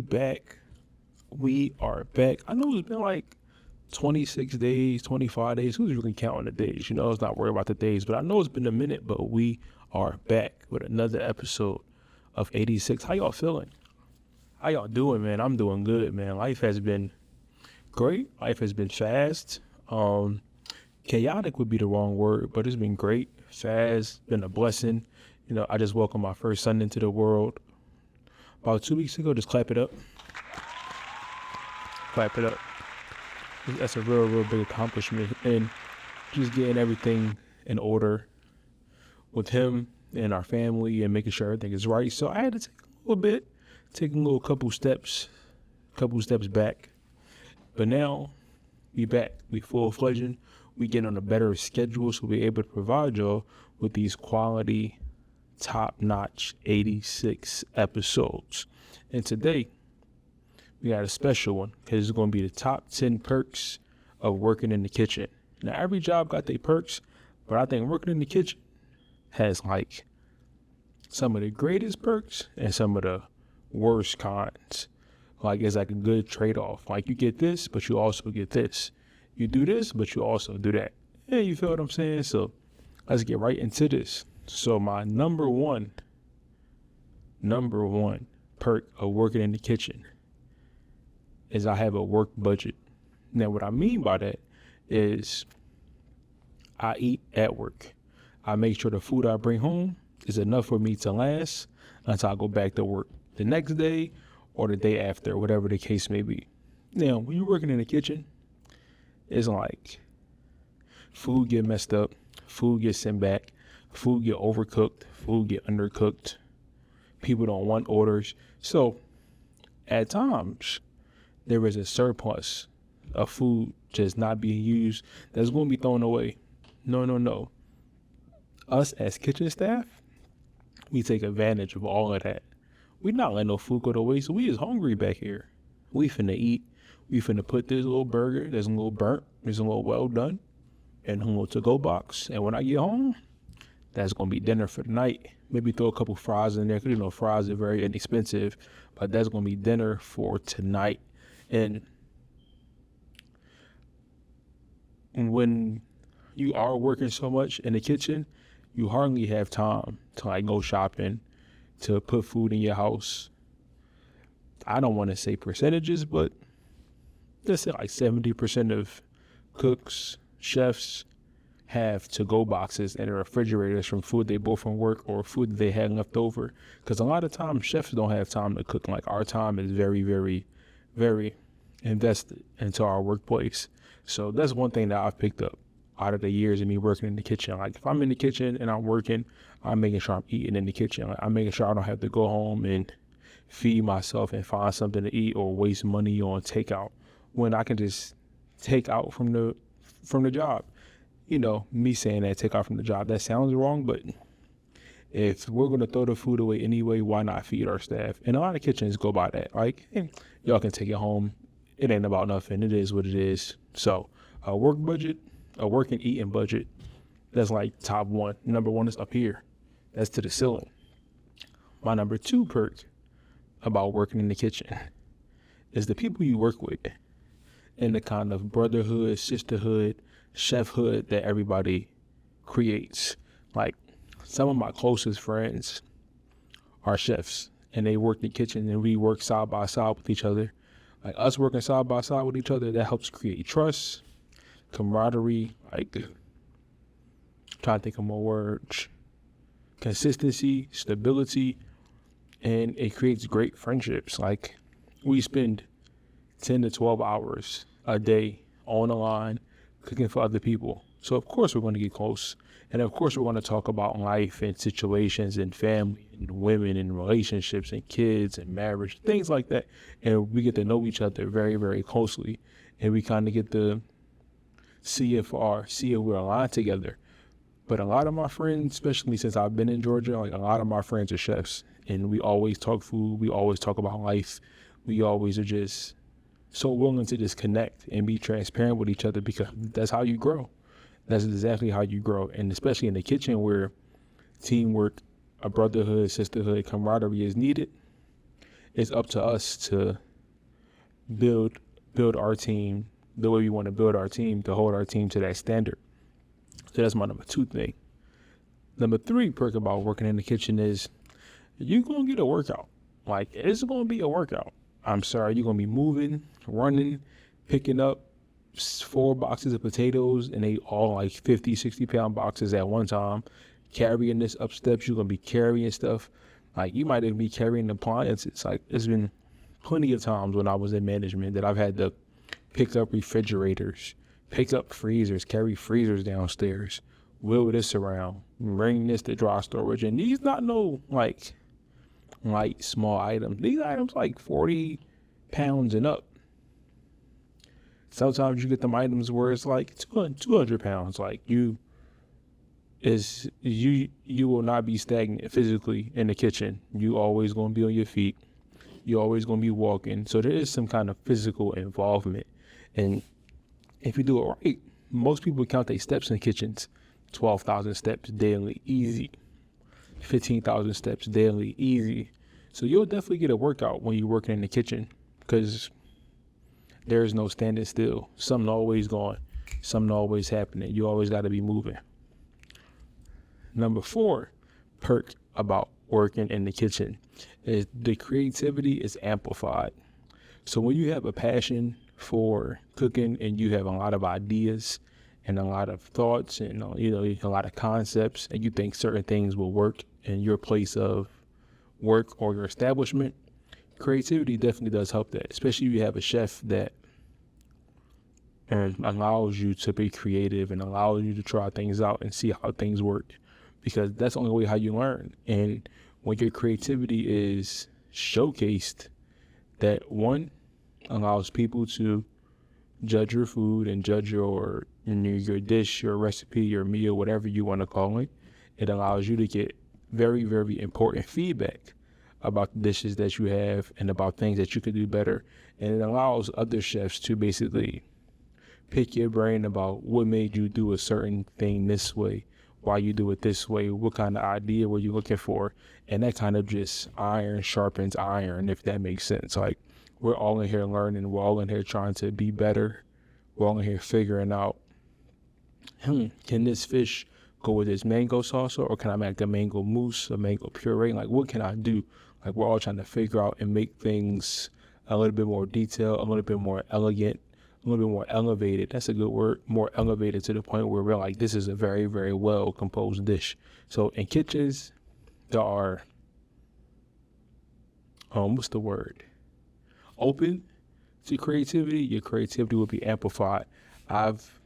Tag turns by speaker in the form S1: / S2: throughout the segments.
S1: back. We are back. I know it's been like 26 days, 25 days. Who's really counting the days? It's not worried about the days, but I know it's been a minute, but we are back with another episode of 86. How y'all feeling? How y'all doing, man? I'm doing good, man. Life has been great. Life has been fast. Chaotic would be the wrong word, but it's been great. Fast, been a blessing. I just welcomed my first son into the world about 2 weeks ago. Just clap it up. Clap it up. That's a real big accomplishment. And just getting everything in order with him and our family and making sure everything is right. So I had to take a little couple steps back. But now we back. We full-fledged. We get on a better schedule so we're able to provide y'all with these quality, top-notch 86 episodes. And today, we got a special one because it's going to be the top 10 perks of working in the kitchen. Now, every job got their perks, but I think working in the kitchen has like some of the greatest perks and some of the worst kinds. Like, it's like a good trade-off. Like, you get this, but you also get this. You do this, but you also do that. Yeah, you feel what I'm saying? So let's get right into this. So my number one perk of working in the kitchen is I have a work budget. Now, what I mean by that is I eat at work. I make sure the food I bring home is enough for me to last until I go back to work the next day or the day after, whatever the case may be. Now, when you're working in the kitchen, it's like food get messed up, food gets sent back, food get overcooked, food get undercooked. People don't want orders. So at times, there is a surplus of food just not being used that's going to be thrown away. No. Us as kitchen staff, we take advantage of all of that. We not letting no food go to waste. We is hungry back here. We finna eat. We finna put this little burger, there's a little burnt, there's a little well done, in a little to-go box. And when I get home, that's going to be dinner for the night. Maybe throw a couple fries in there, because fries are very inexpensive, but that's going to be dinner for tonight. And when you are working so much in the kitchen, you hardly have time to go shopping, to put food in your house. I don't want to say percentages, but let's say 70% of cooks, chefs have to-go boxes in their refrigerators from food they bought from work or food that they had left over. Because a lot of times chefs don't have time to cook. Like, our time is very, very, very invested into our workplace. So that's one thing that I've picked up out of the years of me working in the kitchen. Like, if I'm in the kitchen and I'm working, I'm making sure I'm eating in the kitchen. Like, I'm making sure I don't have to go home and feed myself and find something to eat or waste money on takeout when I can just take out from the job. Me saying that, take out from the job, that sounds wrong, but if we're going to throw the food away anyway, why not feed our staff? And a lot of kitchens go by that. Like, y'all can take it home. It ain't about nothing. It is what it is. So a work budget, a work and eating budget, that's like top one. Number one is up here. That's to the ceiling. My number two perk about working in the kitchen is the people you work with and the kind of brotherhood, sisterhood, chefhood that everybody creates. Like, some of my closest friends are chefs and they work in the kitchen and we work side by side with each other. Like, us working side by side with each other, that helps create trust, camaraderie, trying to think of more words, consistency, stability, and it creates great friendships. Like, we spend 10 to 12 hours a day on the line cooking for other people. So of course we're going to get close. And of course we're going to talk about life and situations and family and women and relationships and kids and marriage, things like that. And we get to know each other very, very closely. And we kind of get to see if we're aligned together. But a lot of my friends, especially since I've been in Georgia, like, a lot of my friends are chefs. And we always talk food. We always talk about life. We always are just so willing to just connect and be transparent with each other, because that's how you grow. That's exactly how you grow. And especially in the kitchen, where teamwork, a brotherhood, sisterhood, camaraderie is needed, it's up to us to build our team the way we want to build our team, to hold our team to that standard. So that's my number 2 thing. Number 3 perk about working in the kitchen is you're going to get a workout. Like, it's going to be a workout. I'm sorry, you're going to be moving, running, picking up 4 boxes of potatoes, and they all like 50, 60-pound boxes at one time, carrying this up steps. You're going to be carrying stuff. Like, you might even be carrying appliances. Like, there's been plenty of times when I was in management that I've had to pick up refrigerators, pick up freezers, carry freezers downstairs, wheel this around, bring this to dry storage. And these not no like light, small items. These items like 40 pounds and up. Sometimes you get them items where it's like 200 pounds. Like, you will not be stagnant physically in the kitchen. You always going to be on your feet. You always going to be walking. So there is some kind of physical involvement. And if you do it right, most people count their steps in kitchens. 12,000 steps daily, easy. 15,000 steps daily, easy. So you'll definitely get a workout when you're working in the kitchen, because there's no standing still. Something always going, something always happening. You always got to be moving. Number 4 perk about working in the kitchen is the creativity is amplified. So when you have a passion for cooking and you have a lot of ideas and a lot of thoughts and a lot of concepts, and you think certain things will work in your place of work or your establishment, creativity definitely does help that, especially if you have a chef that allows you to be creative and allows you to try things out and see how things work, because that's the only way how you learn. And when your creativity is showcased, that one allows people to judge your food and judge your dish, your recipe, your meal, whatever you want to call it. It allows you to get very, very important feedback about the dishes that you have and about things that you could do better. And it allows other chefs to basically pick your brain about what made you do a certain thing this way, why you do it this way, what kind of idea were you looking for. And that kind of just iron sharpens iron, if that makes sense. Like, we're all in here learning. We're all in here trying to be better. We're all in here figuring out, can this fish go with this mango salsa, or can I make a mango mousse, a mango puree? Like, what can I do? Like, we're all trying to figure out and make things a little bit more detailed, a little bit more elegant, a little bit more elevated. That's a good word. More elevated, to the point where we're like, this is a very, very well composed dish. So in kitchens, there are, what's the word? Open to creativity. Your creativity will be amplified. I've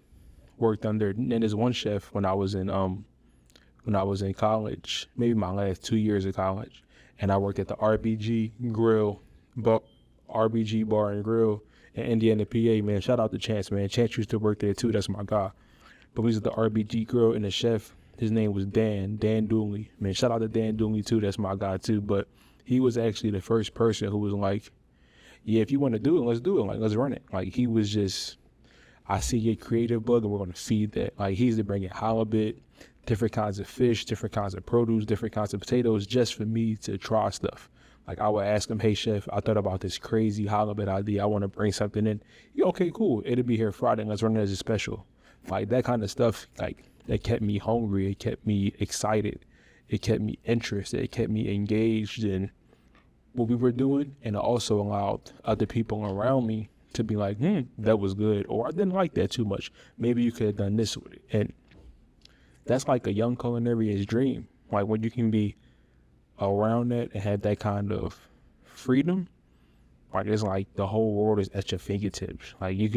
S1: worked under, and there's one chef when I was in college, maybe my last 2 years of college, and I worked at the RBG Bar and Grill in Indiana, PA. Man, shout out to Chance, man. Chance used to work there too. That's my guy. But we was at the RBG Grill, and the chef, his name was Dan Dooley. Man, shout out to Dan Dooley too. That's my guy too. But he was actually the first person who was like, yeah, if you want to do it, let's do it. Like, let's run it. Like, he was just, I see your creative bug and we're going to feed that. Like, he's bringing halibut, different kinds of fish, different kinds of produce, different kinds of potatoes, just for me to try stuff. Like, I would ask him, hey, chef, I thought about this crazy halibut idea. I want to bring something in. Yeah, okay, cool. It'll be here Friday. Let's run it as a special. Like, that kind of stuff, like, that kept me hungry. It kept me excited. It kept me interested. It kept me engaged in what we were doing. And it also allowed other people around me to be like, that was good. Or I didn't like that too much. Maybe you could have done this with it. And that's like a young culinarian's dream. Like, when you can be around that and have that kind of freedom, like, it's like the whole world is at your fingertips. Like, you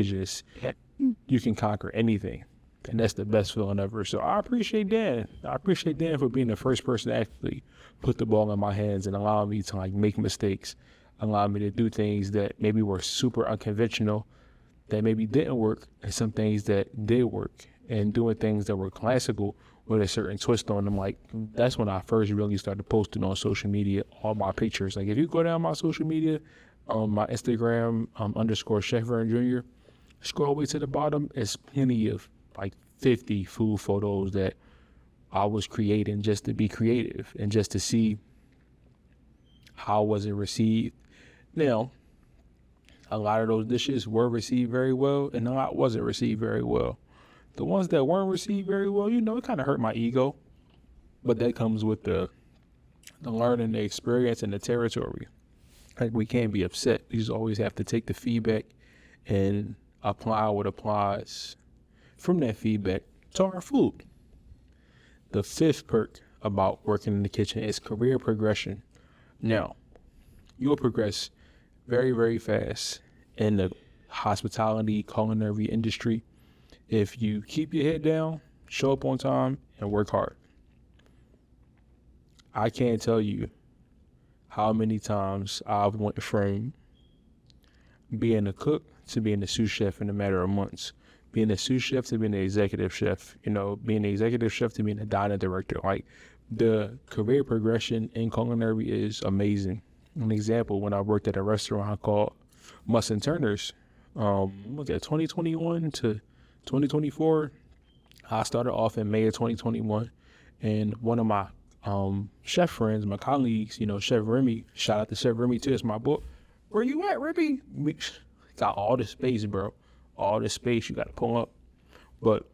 S1: can conquer anything. And that's the best feeling ever. So I appreciate Dan. I appreciate Dan for being the first person to actually put the ball in my hands and allow me to, like, make mistakes, allow me to do things that maybe were super unconventional, that maybe didn't work, and some things that did work, and doing things that were classical with a certain twist on them. Like, that's when I first really started posting on social media, all my pictures. Like, if you go down my social media, on my Instagram, _ Chef Vern Jr., scroll all the way to the bottom, there's plenty of like 50 food photos that I was creating just to be creative and just to see how was it received. Now, a lot of those dishes were received very well, and a lot wasn't received very well. The ones that weren't received very well, it kind of hurt my ego, but that comes with the learning, the experience, and the territory. Like, we can't be upset. We just always have to take the feedback and apply what applies from that feedback to our food. The fifth perk about working in the kitchen is career progression. Now, you'll progress very, very fast in the hospitality, culinary industry if you keep your head down, show up on time, and work hard. I can't tell you how many times I've went from being a cook to being a sous chef in a matter of months. Being a sous chef to being an executive chef, being an executive chef to being a dining director. Like, the career progression in culinary is amazing. An example, when I worked at a restaurant called Must & Turner's, 2021 to 2024, I started off in May of 2021, and one of my chef friends, my colleagues, Chef Remy, shout out to Chef Remy too, it's my boy. Where you at, Remy? We got all the space, bro. All the space you got to pull up. But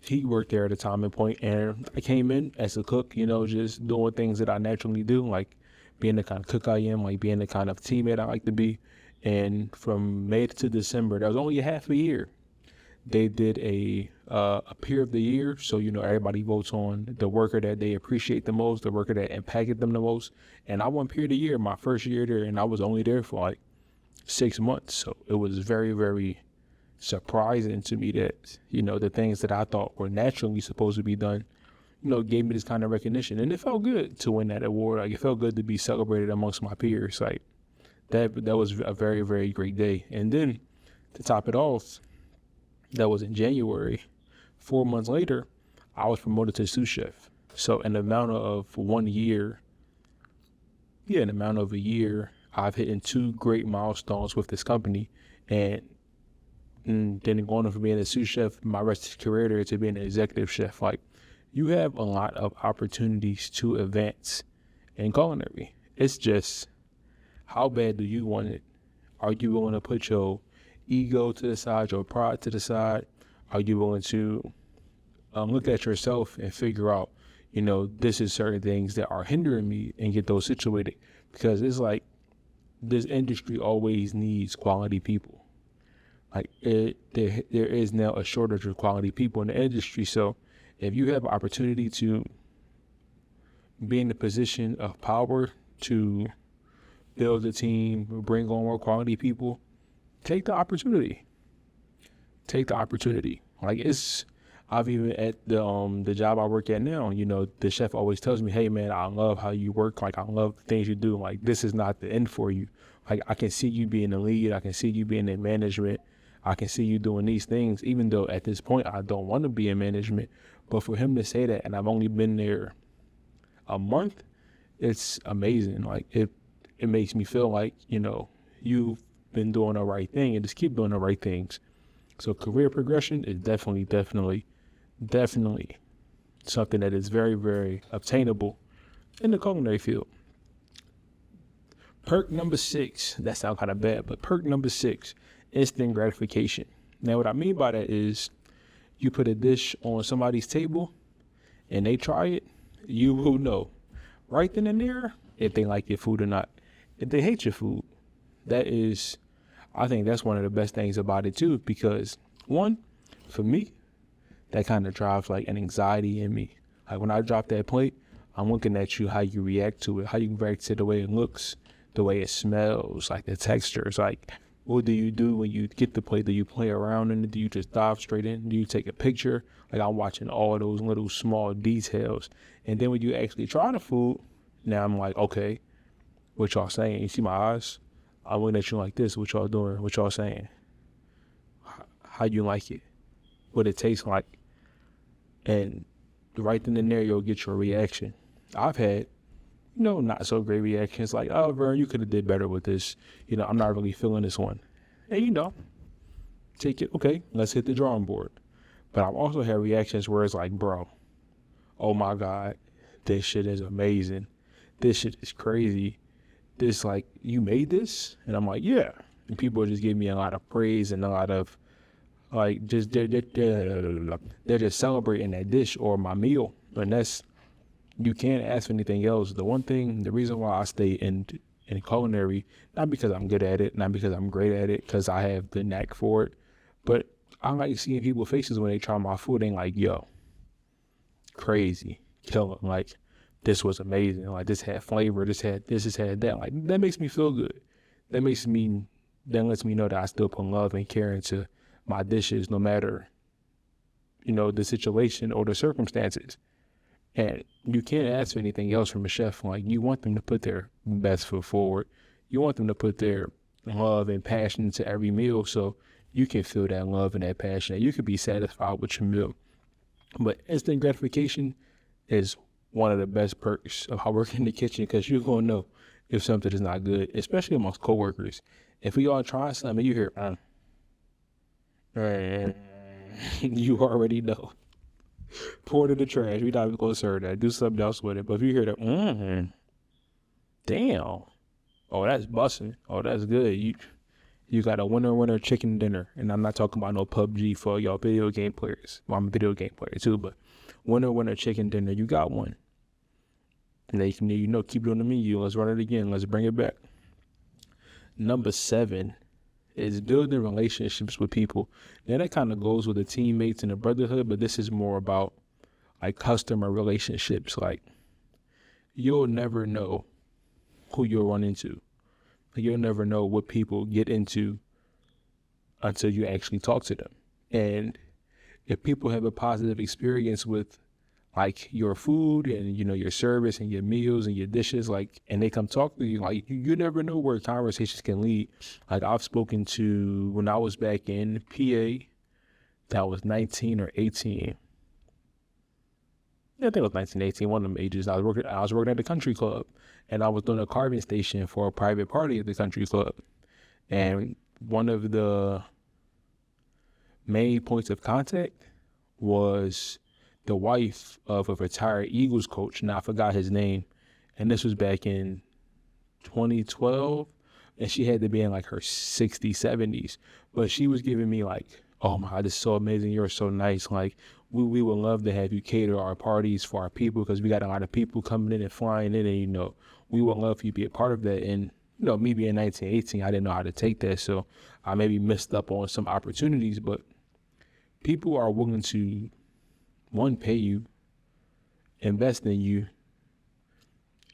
S1: he worked there at a time and point, and I came in as a cook, just doing things that I naturally do, like being the kind of cook I am, like being the kind of teammate I like to be. And from May to December, that was only a half a year. They did a peer of the year, so everybody votes on the worker that they appreciate the most, the worker that impacted them the most. And I won peer of the year my first year there, and I was only there for like 6 months. So it was very, very surprising to me that the things that I thought were naturally supposed to be done, gave me this kind of recognition, and it felt good to win that award. Like, it felt good to be celebrated amongst my peers. Like, that was a very, very great day. And then to top it off, that was in January. 4 months later, I was promoted to sous chef. So in the amount of 1 year, I've hit 2 great milestones with this company. And then going on from being a sous chef, my rest of the career there, to being an executive chef. Like, you have a lot of opportunities to advance in culinary. It's just, how bad do you want it? Are you willing to put your ego to the side, your pride to the side? Are you willing to look at yourself and figure out, this is certain things that are hindering me, and get those situated? Because it's like, this industry always needs quality people. Like, there is now a shortage of quality people in the industry. So if you have an opportunity to be in a position of power to build a team, bring on more quality people, take the opportunity. Like, I've even at the job I work at now, the chef always tells me, hey man, I love how you work. Like, I love the things you do. Like, this is not the end for you. Like, I can see you being a lead. I can see you being in management. I can see you doing these things, even though at this point I don't want to be in management. But for him to say that, and I've only been there a month, it's amazing. Like, it makes me feel like, you've been doing the right thing, and just keep doing the right things. So career progression is definitely something that is very, very obtainable in the culinary field. Perk number 6, that sounds kind of bad, but perk number 6, instant gratification. Now, what I mean by that is, you put a dish on somebody's table and they try it, you will know right then and there if they like your food or not. If they hate your food, I think that's one of the best things about it too, because one, for me, that kind of drives like an anxiety in me. Like, when I drop that plate, I'm looking at you, how you react to it, how you react to the way it looks, the way it smells, like the textures. Like, what do you do when you get the plate? Do you play around in it? Do you just dive straight in? Do you take a picture? Like, I'm watching all those little small details. And then when you actually try the food, now I'm like, okay, what y'all saying? You see my eyes? I'm looking at you like this. What y'all doing? What y'all saying? How you like it? What it tastes like? And right then and there, you'll get your reaction. I've had, not so great reactions, like, oh, Vern, you could have did better with this. I'm not really feeling this one. And take it, okay, let's hit the drawing board. But I've also had reactions where it's like, bro, oh my God, this shit is amazing. This shit is crazy. this, like, you made this? And I'm like, yeah. And people just give me a lot of praise and a lot of, like, just, they're just celebrating that dish or my meal. And that's, you can't ask for anything else. The reason why I stay in culinary, not because I'm good at it, not because I'm great at it, because I have the knack for it, but I like seeing people's faces when they try my food. They like, yo, crazy, killer. Like, this was amazing. Like, this had flavor. This had that. Like, that makes me feel good. That lets me know that I still put love and care into my dishes, no matter, the situation or the circumstances. And you can't ask for anything else from a chef. Like, you want them to put their best foot forward. You want them to put their love and passion into every meal, so you can feel that love and that passion, and you can be satisfied with your meal. But instant gratification is one of the best perks of how working in the kitchen, because you're going to know if something is not good, especially amongst coworkers. If we all try something, you hear, you already know. Pour it in the trash. We're not even going to serve that. Do something else with it. But if you hear that, damn. Oh, that's busting. Oh, that's good. You got a winner chicken dinner. And I'm not talking about no PUBG for y'all video game players. Well, I'm a video game player too, but winner chicken dinner. You got one. And they can, keep it on the menu. Let's run it again. Let's bring it back. Number 7 is building relationships with people. Now, that kind of goes with the teammates and the brotherhood, but this is more about, like, customer relationships. Like, you'll never know who you'll run into. Like, you'll never know what people get into until you actually talk to them. And if people have a positive experience with, like, your food and, your service and your meals and your dishes, like, and they come talk to you, like, you never know where conversations can lead. Like, I've spoken to, when I was back in PA, that was 19 or 18. I think it was 19, 18, one of them ages. I was working at the country club, and I was doing a carving station for a private party at the country club. And one of the main points of contact was the wife of a retired Eagles coach, and I forgot his name. And this was back in 2012, and she had to be in, like, her 60s, 70s. But she was giving me, like, oh my God, this is so amazing. You're so nice. Like, we would love to have you cater our parties for our people, because we got a lot of people coming in and flying in, and, we would love for you to be a part of that. And, me being 19, 18, I didn't know how to take that. So I maybe missed up on some opportunities, but people are willing to, one, pay you, invest in you,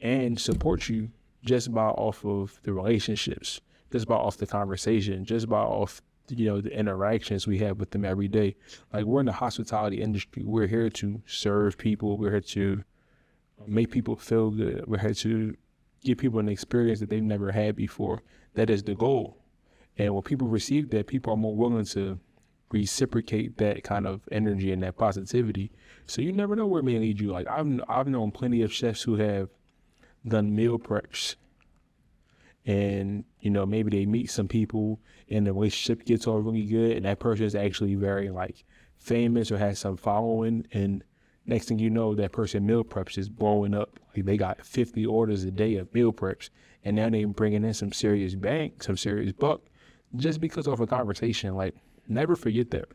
S1: and support you just about off of the relationships, just about off the conversation, just about off, the interactions we have with them every day. Like, we're in the hospitality industry. We're here to serve people. We're here to make people feel good. We're here to give people an experience that they've never had before. That is the goal. And when people receive that, people are more willing to reciprocate that kind of energy and that positivity. So you never know where it may lead you. Like, I've known plenty of chefs who have done meal preps, and maybe they meet some people and the relationship gets all really good, and that person is actually very, like, famous or has some following, and next thing you know, that person meal preps is blowing up. Like, they got 50 orders a day of meal preps, and now they're bringing in some serious bank, some serious buck, just because of a conversation. Like, never forget that.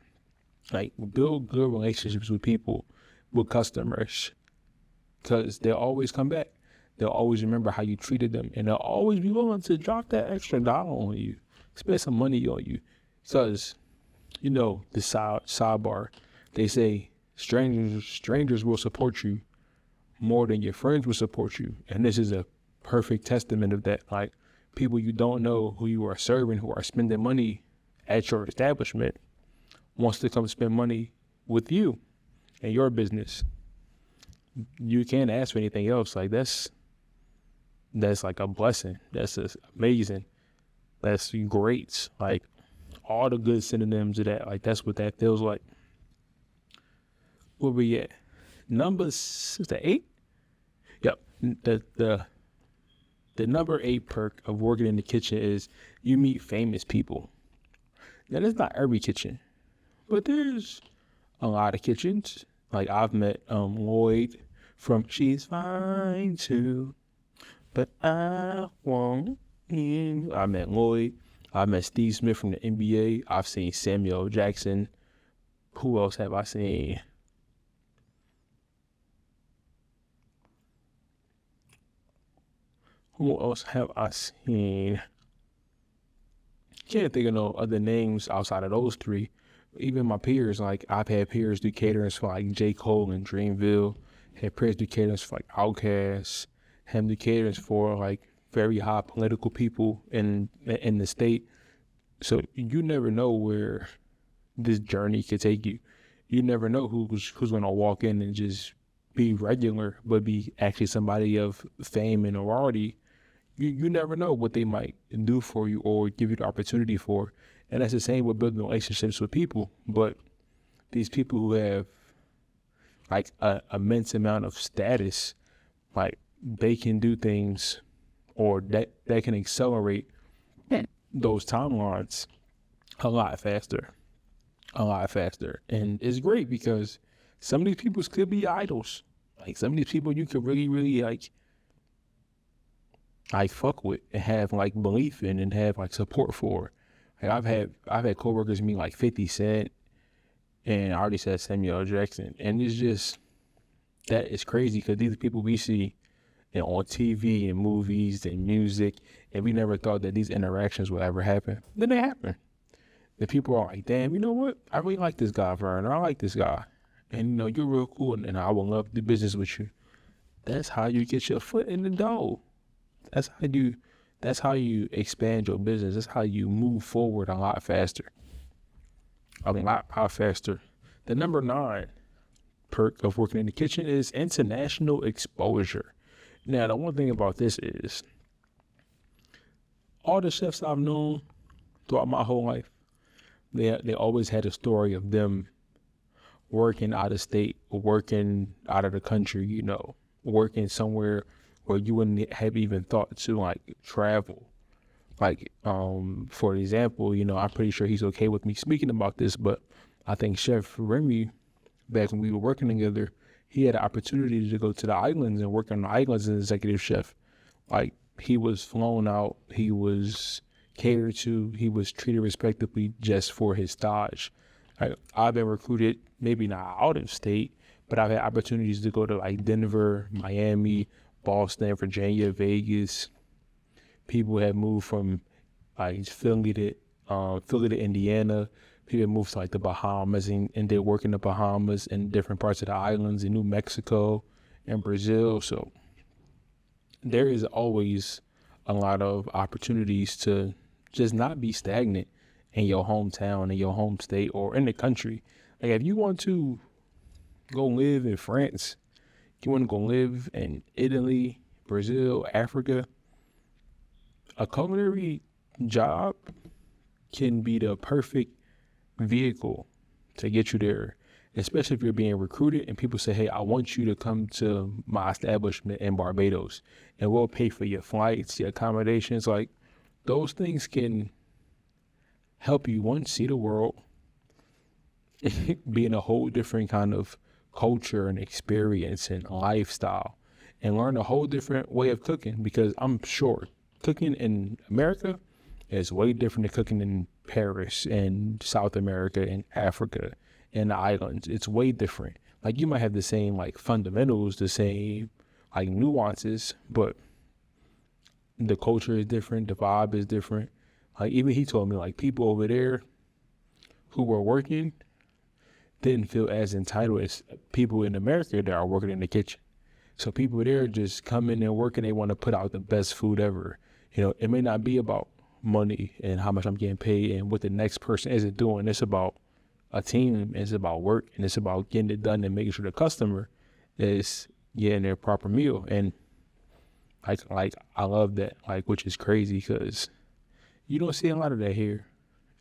S1: Like, build good relationships with people, with customers, because they'll always come back. They'll always remember how you treated them, and they'll always be willing to drop that extra dollar on you, spend some money on you. Because, the sidebar, they say strangers will support you more than your friends will support you. And this is a perfect testament of that. Like, people you don't know who you are serving, who are spending money at your establishment, wants to come spend money with you and your business. You can't ask for anything else. Like, that's like a blessing. That's just amazing. That's great. Like, all the good synonyms of that. Like, that's what that feels like. Where we at? Is that 8? Yep. The number 8 perk of working in the kitchen is you meet famous people. Now, that's not every kitchen, but there's a lot of kitchens. Like, I've met Lloyd from She's Fine Too. but I want you. I met Lloyd. I met Steve Smith from the NBA. I've seen Samuel Jackson. Who else have I seen? Who else have I seen? Can't think of no other names outside of those three. Even my peers, like I've had peers do caterings for like J. Cole and Dreamville. Had peers do caterings for like Outkast. Had do caterings for like very high political people in the state. So you never know where this journey could take you. You never know who's gonna walk in and just be regular, but be actually somebody of fame and notoriety. You never know what they might do for you or give you the opportunity for. And that's the same with building relationships with people. But these people who have like a immense amount of status, like they can do things or that can accelerate those timelines a lot faster. And it's great because some of these people could be idols. Like some of these people you could really, really like I fuck with and have like belief in and have like support for. Like I've had coworkers meet like 50 Cent and I already said Samuel Jackson. And it's just that is crazy because these are people we see on TV and movies and music, and we never thought that these interactions would ever happen. Then they happen. The people are like, damn, you know what? I really like this guy, Vern. I like this guy. And you're real cool and I would love to do business with you. That's how you get your foot in the door. That's how you expand your business. That's how you move forward a lot faster. A lot faster. The number 9 perk of working in the kitchen is international exposure. Now, the one thing about this is all the chefs I've known throughout my whole life, they always had a story of them working out of state, working out of the country, working somewhere where you wouldn't have even thought to like travel. Like, for example, I'm pretty sure he's okay with me speaking about this, but I think Chef Remy, back when we were working together, he had an opportunity to go to the islands and work on the islands as an executive chef. Like, he was flown out, he was catered to, he was treated respectably just for his stage. Like, I've been recruited, maybe not out of state, but I've had opportunities to go to like Denver, Miami, Boston, Virginia, Vegas. People have moved from like Philly to Indiana. People moved to like the Bahamas and they work in the Bahamas and different parts of the islands in New Mexico and Brazil. So there is always a lot of opportunities to just not be stagnant in your hometown, in your home state, or in the country. Like if you want to go live in France, you want to go live in Italy, Brazil, Africa, a culinary job can be the perfect vehicle to get you there, especially if you're being recruited and people say, hey, I want you to come to my establishment in Barbados and we'll pay for your flights, your accommodations. Like those things can help you, one, see the world, be in a whole different kind of culture and experience and lifestyle, and learn a whole different way of cooking, because I'm sure cooking in America is way different than cooking in Paris and South America and Africa and the islands. It's way different. Like you might have the same like fundamentals, the same like nuances, but the culture is different, the vibe is different. Like even he told me like people over there who were working didn't feel as entitled as people in America that are working in the kitchen. So people there just come in and work and they want to put out the best food ever. It may not be about money and how much I'm getting paid and what the next person isn't doing. It's about a team, it's about work, and it's about getting it done and making sure the customer is getting their proper meal. And like I love that, like, which is crazy because you don't see a lot of that here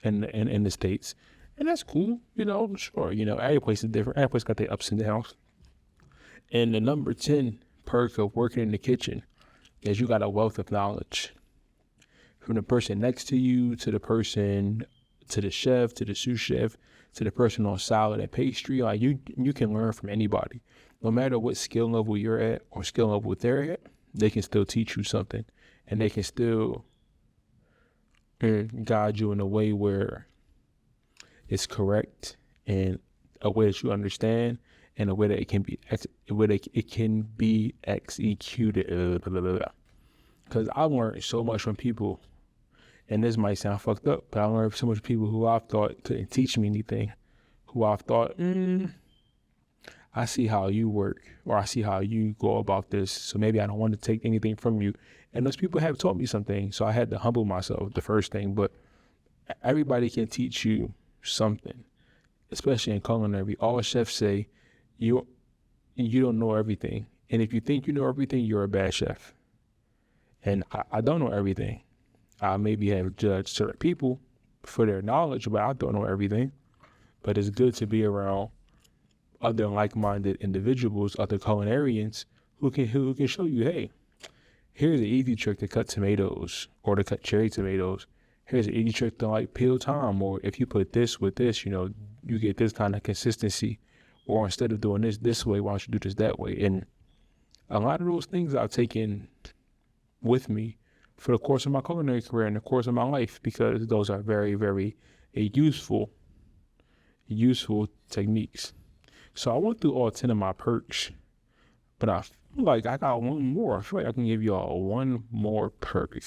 S1: in the States. And that's cool, sure. Every place is different. Every place got their ups and downs. And the number 10 perk of working in the kitchen is you got a wealth of knowledge. From the person next to you, to the person, to the chef, to the sous chef, to the person on salad and pastry. Like you can learn from anybody. No matter what skill level you're at or skill level they're at, they can still teach you something, and they can still guide you in a way where it's correct and a way that you understand, and a way that it can be executed. Because I learned so much from people, and this might sound fucked up, but I learned so much from people who I thought couldn't teach me anything, who I thought, I see how you work, or I see how you go about this, so maybe I don't want to take anything from you. And those people have taught me something, so I had to humble myself, the first thing. But everybody can teach you something, especially in culinary. All chefs say, you don't know everything. And if you think you know everything, you're a bad chef. And I don't know everything. I maybe have judged certain people for their knowledge, but I don't know everything. But it's good to be around other like-minded individuals, other culinarians who can show you, hey, here's an easy trick to cut tomatoes or to cut cherry tomatoes. Here's an easy trick to like peel thyme, or if you put this with this, you get this kind of consistency. Or instead of doing this way, why don't you do this that way? And a lot of those things I've taken with me for the course of my culinary career and the course of my life, because those are very, very useful techniques. So I went through all 10 of my perks, but I feel like I got one more. I feel like I can give y'all one more perk.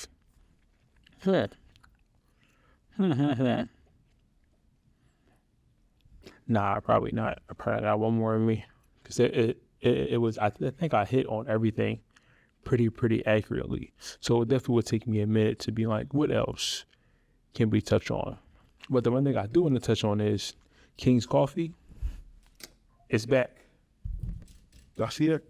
S1: Nah, probably not. I probably got one more in me, because it was, I think I hit on everything pretty accurately. So it definitely would take me a minute to be like, what else can we touch on? But the one thing I do want to touch on is King's Coffee. It's back. Y'all see it?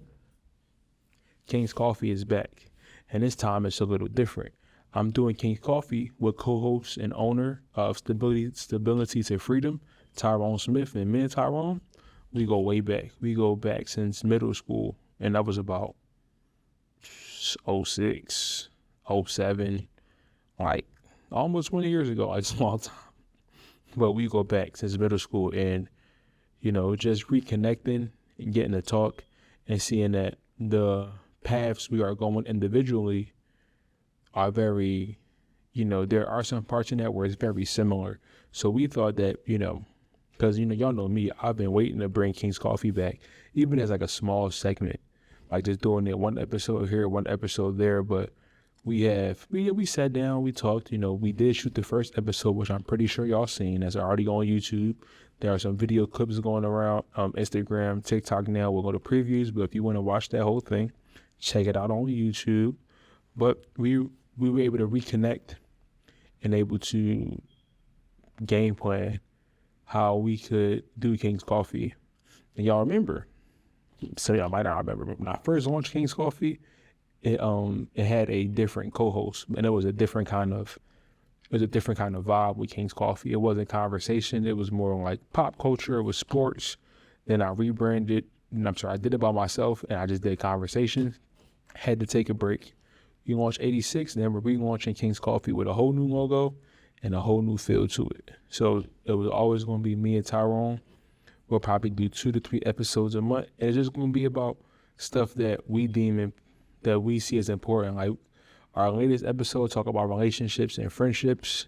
S1: King's Coffee is back, and this time it's a little different. I'm doing King's Coffee with co-host and owner of Stability to Freedom, Tyrone Smith. And me and Tyrone, we go way back. We go back since middle school, and that was about 06, 07, like almost 20 years ago, like a small time. But we go back since middle school, and just reconnecting and getting to talk and seeing that the paths we are going individually are very, there are some parts in that where it's very similar. So we thought that, because, y'all know me, I've been waiting to bring King's Coffee back, even as like a small segment, like just doing it one episode here, one episode there. But we sat down, we talked, we did shoot the first episode, which I'm pretty sure y'all seen. That's already on YouTube. There are some video clips going around Instagram, TikTok now. We'll go to previews, but if you want to watch that whole thing, check it out on YouTube. But we were able to reconnect and able to game plan how we could do King's Coffee. And y'all remember, so y'all might not remember, when I first launched King's Coffee, it had a different co-host, and it was a different kind of vibe with King's Coffee. It wasn't conversation. It was more like pop culture. It was sports. Then I rebranded, I did it by myself, and I just did conversation. Had to take a break. We launched 8ighty 6ix, and then we're relaunching King's Coffee with a whole new logo and a whole new feel to it. So it was always going to be me and Tyrone. We'll probably do 2 to 3 episodes a month, and it's just going to be about stuff that we that we see as important. Like our latest episode talk about relationships and friendships.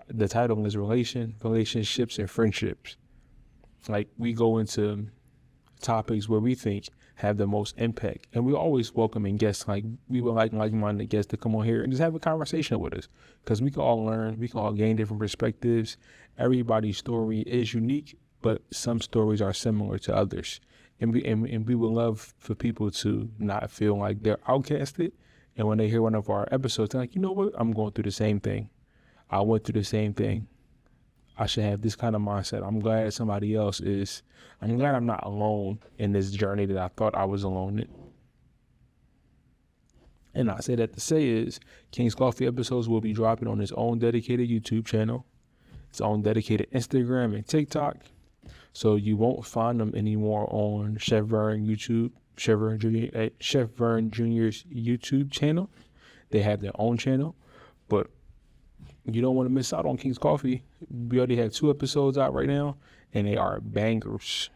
S1: The title is relationships and friendships. Like we go into topics where we think have the most impact, and we always welcome in guests. Like we would like-minded guests to come on here and just have a conversation with us, because we can all learn, we can all gain different perspectives. Everybody's story is unique, but some stories are similar to others, and we would love for people to not feel like they're outcasted. And when they hear one of our episodes, they're like, you know what? I'm going through the same thing. I went through the same thing. I should have this kind of mindset. I'm glad somebody else is. I'm glad I'm not alone in this journey that I thought I was alone in. And I say that to say is King's Coffee episodes will be dropping on its own dedicated YouTube channel, its own dedicated Instagram and TikTok. So you won't find them anymore on Chef Vern YouTube, Chef Vern Jr.'s YouTube channel. They have their own channel, but you don't want to miss out on King's Coffee. We already have 2 episodes out right now, and they are bangers.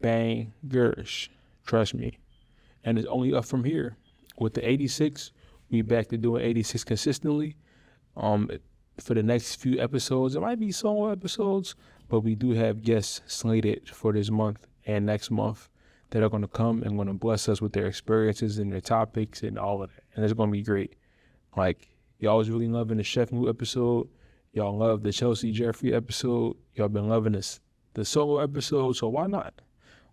S1: Bangers. Trust me. and it's only up from here. With the 86, we back to doing 86 consistently. For the next few episodes, it might be solo episodes, but we do have guests slated for this month and next month that are going to come and going to bless us with their experiences and their topics and all of that. And it's going to be great. Like, y'all was really loving the Chef Mood episode. Y'all love the Chelsea Jeffrey episode. Y'all been loving the solo episode. So why not?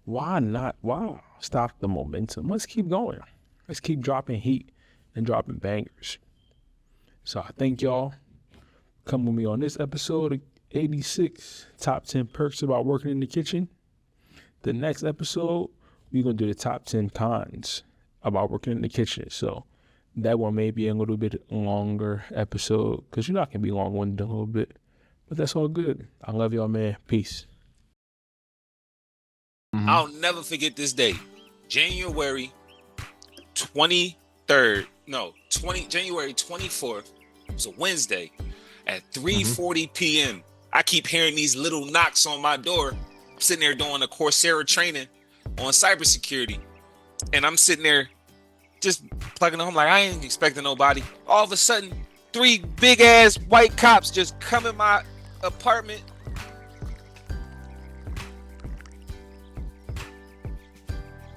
S1: Why not? Why stop the momentum? Let's keep going. Let's keep dropping heat and dropping bangers. So I thank y'all. Come with me on this episode of 86 Top 10 Perks About Working in the Kitchen. The next episode, we're going to do the top 10 cons about working in the kitchen. So that one may be a little bit longer episode because I can be long-winded a little bit. But that's all good. I love y'all, man. Peace.
S2: I'll never forget this day. January 24th. It was a Wednesday at 3:40 p.m. I keep hearing these little knocks on my door. I'm sitting there doing a Coursera training on cybersecurity. And I'm sitting there just plugging them. I'm like, I ain't expecting nobody. All of a sudden, 3 big ass white cops just come in my apartment